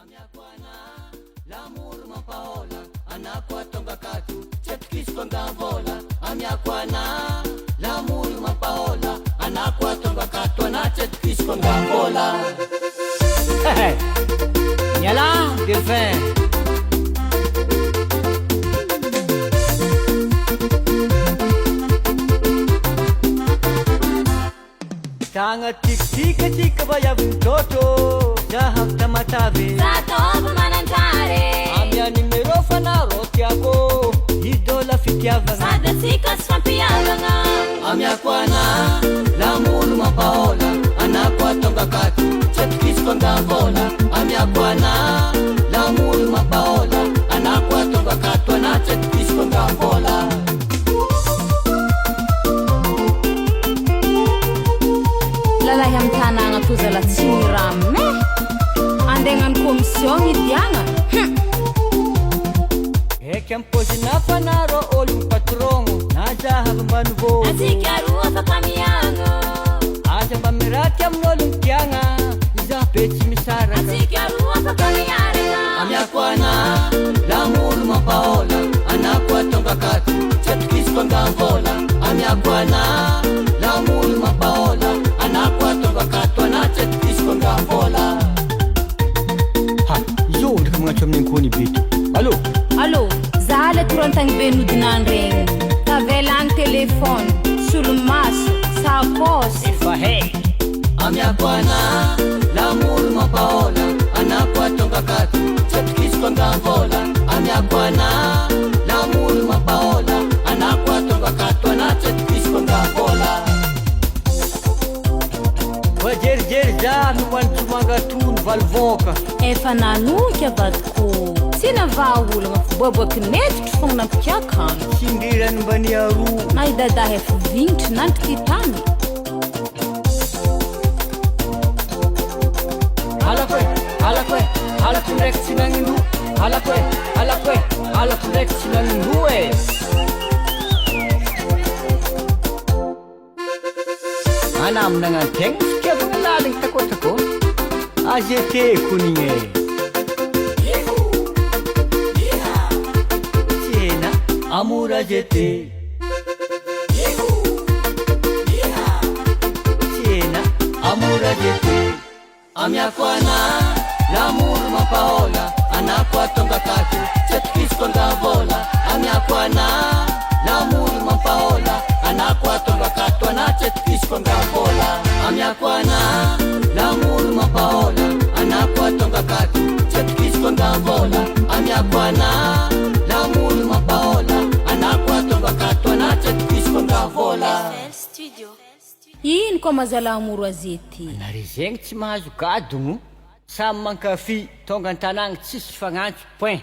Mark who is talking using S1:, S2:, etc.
S1: Amiakwana lamuru mapaola anakwa tonga katu chetukiswa ngavola. Amiakwana lamuru mapaola anakwa tonga katu na chetukiswa ngavola. Nyala Delphin tanga tik tik baya mtoto jahab tamatave
S2: sato manantare
S1: amya nimero fana roti yako idola fikiava
S2: sada sika swapianga
S1: Amiakwana lamuru mapaola anakwa tonga katu chetukiswa ngavola. Amiakwana lamuru mapaola anakwa tonga katu na chetukiswa ngavola.
S2: lala yamtananga tuzala tsirame andengan komision idianga
S1: Ekempozina fanaro olum patrongo najahab manvo
S2: azikaru afakamianga
S1: Ajamba mirati amnolum kianga iza pechi misara
S2: azikaru afakamianga
S1: Amiakwana lamuru mapaola anakwa tonga katu chetukiswa ngavola. Amiakwana lamuru mapaola anakwa tonga katu na chetukiswa ngavola. Ha, yo ndika mga chomni nkoni bitu. Alo,
S2: zale turantang benudnan ring tavelang telefon sulmas sakos
S1: ifa hey. Amiakwana lamuru mapaola anakwa tonga katu chetukiswa ngavola. Amiakwana lamuru mapaola anakwa tonga katu na chetukiswa ngavola. Wajer janu wantumanga tun valvoka
S2: efa nanuka vatko sina vaula mafuboboka neto fogna nampiakana
S1: singira mbani aru
S2: na idadaha efa 20 nantikitany
S1: halakwe ndraiky tsy nagnindro halakwe ndraiky tsy nagnindro e. Anam nagnantegna fitiavagna lalagna takotako azete konigny tiena amour azete tiena amour azete. Amiakwana lamuru mapaola anakwa tonga katu chetukiswa ngavola. Amiakwana lamuru mapaola anakwa tonga katu na chetukiswa ngavola. Amiakwana lamuru mapaola anakwa tonga katu chetukiswa ngavola. Amiakwana lamuru mapaola anakwa tonga katu na chetukiswa ngavola.
S2: ino koa mazala amoro azety
S1: nare zegny tsy mahazo gadogno samy mankafy tonga antanagna tsisy fagnantso point.